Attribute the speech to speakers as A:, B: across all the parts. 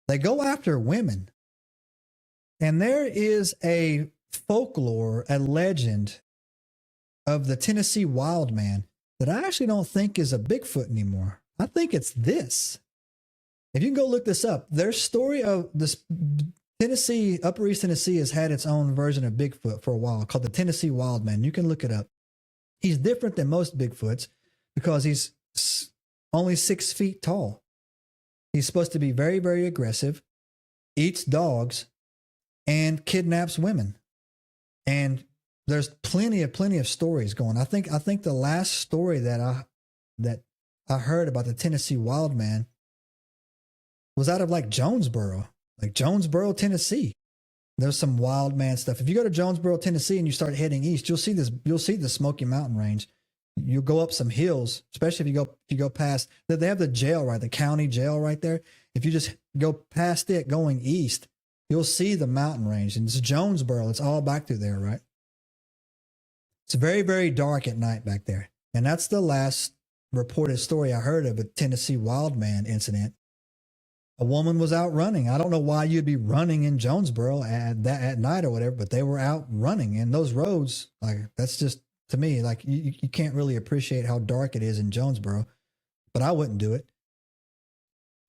A: They go after women. And there is a folklore, a legend of the Tennessee wild man that I actually don't think is a Bigfoot anymore. I think it's this. If you can go look this up, their story of this Tennessee, Upper East Tennessee has had its own version of Bigfoot for a while called the Tennessee wild man. You can look it up. He's different than most Bigfoots because he's only 6 feet tall. He's supposed to be very, very aggressive, eats dogs, and kidnaps women. And there's plenty of stories going. I think the last story that I heard about the Tennessee wild man was out of like Jonesboro, Tennessee. There's some wild man stuff. If you go to Jonesboro, Tennessee, and you start heading east, you'll see the Smoky Mountain range. You'll go up some hills, especially if you go past. They have the jail, right, the county jail right there. If you just go past it going east, you'll see the mountain range. And it's Jonesboro. It's all back through there, right? It's very, very dark at night back there. And that's the last reported story I heard of a Tennessee wild man incident. A woman was out running. I don't know why you'd be running in Jonesboro at night or whatever, but they were out running. And those roads, like, that's just, to me, like, you can't really appreciate how dark it is in Jonesboro, but I wouldn't do it.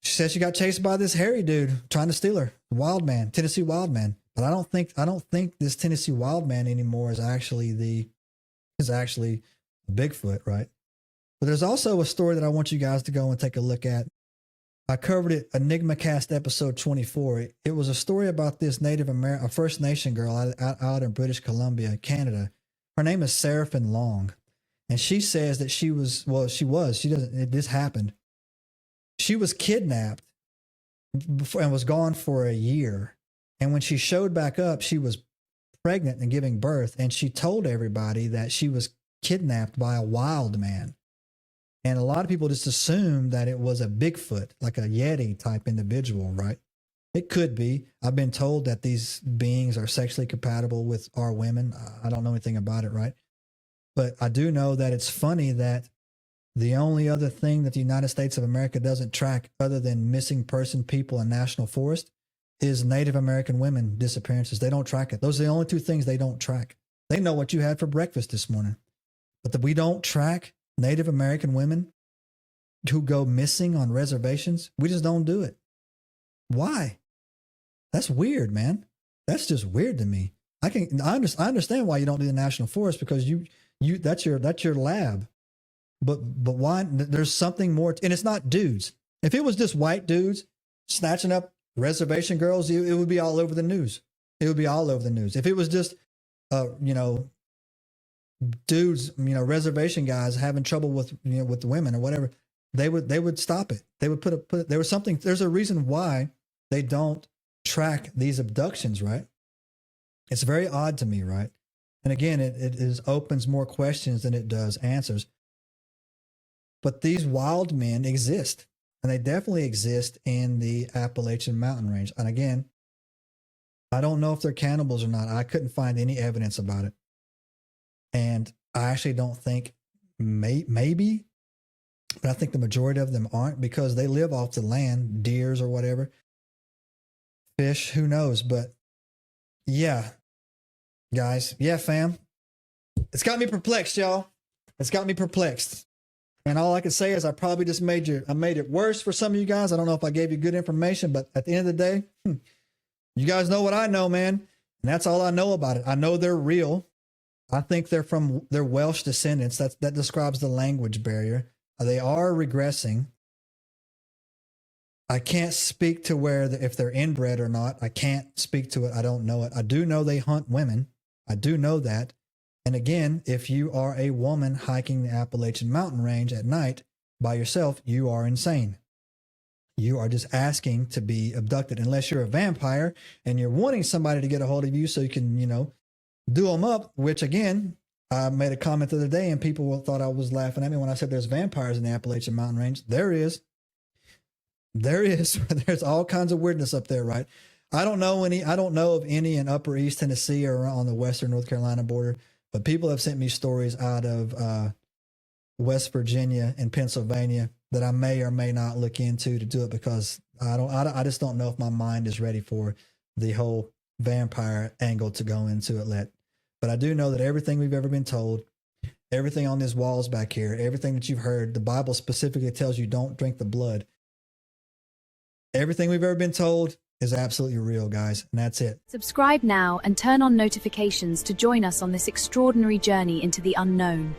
A: She said she got chased by this hairy dude trying to steal her. Wild man, Tennessee wild man. But I don't think this Tennessee wild man anymore is actually a Bigfoot, right? But there's also a story that I want you guys to go and take a look at. I covered it, EnigmaCast episode 24. It was a story about this a First Nation girl out in British Columbia, Canada. Her name is Seraphine Long. And she says that this happened. She was kidnapped and was gone for a year. And when she showed back up, she was pregnant and giving birth. And she told everybody that she was kidnapped by a wild man. And a lot of people just assumed that it was a Bigfoot, like a Yeti type individual, right? It could be. I've been told that these beings are sexually compatible with our women. I don't know anything about it, right? But I do know that it's funny that the only other thing that the United States of America doesn't track other than missing person, people, and national forest is Native American women disappearances. They don't track it. Those are the only 2 things they don't track. They know what you had for breakfast this morning. But we don't track Native American women who go missing on reservations. We just don't do it. Why? That's weird, man. That's just weird to me. I understand why you don't do the national forest because that's your lab. But why? There's something more, and it's not dudes. If it was just white dudes snatching up reservation girls, it would be all over the news. It would be all over the news. If it was just, dudes, reservation guys having trouble with the women or whatever, they would stop it. They would there's a reason why they don't track these abductions, right? It's very odd to me, right? And again, it opens more questions than it does answers. But these wild men exist, and they definitely exist in the Appalachian mountain range. And again, I don't know if they're cannibals or not. I couldn't find any evidence about it. And I actually don't think maybe, but I think the majority of them aren't because they live off the land, deers or whatever, fish, who knows? But yeah, guys, yeah, fam, it's got me perplexed, y'all. It's got me perplexed. And all I can say is I probably just made it worse for some of you guys. I don't know if I gave you good information, but at the end of the day, you guys know what I know, man. And that's all I know about it. I know they're real. I think they're Welsh descendants. That describes the language barrier. They are regressing. I can't speak to if they're inbred or not. I can't speak to it. I don't know it. I do know they hunt women. I do know that. And again, if you are a woman hiking the Appalachian mountain range at night by yourself, you are insane. You are just asking to be abducted unless you're a vampire and you're wanting somebody to get a hold of you so you can, do them up, which again, I made a comment the other day and people thought I was laughing at me when I said there's vampires in the Appalachian mountain range. There is. There's all kinds of weirdness up there, right? I don't know of any in Upper East Tennessee or on the Western North Carolina border, but people have sent me stories out of West Virginia and Pennsylvania that I may or may not look into to do it because I just don't know if my mind is ready for the whole vampire angle to go into it. But I do know that everything we've ever been told, everything on these walls back here, everything that you've heard, the Bible specifically tells you don't drink the blood. Everything we've ever been told is absolutely real, guys. And that's it.
B: Subscribe now and turn on notifications to join us on this extraordinary journey into the unknown.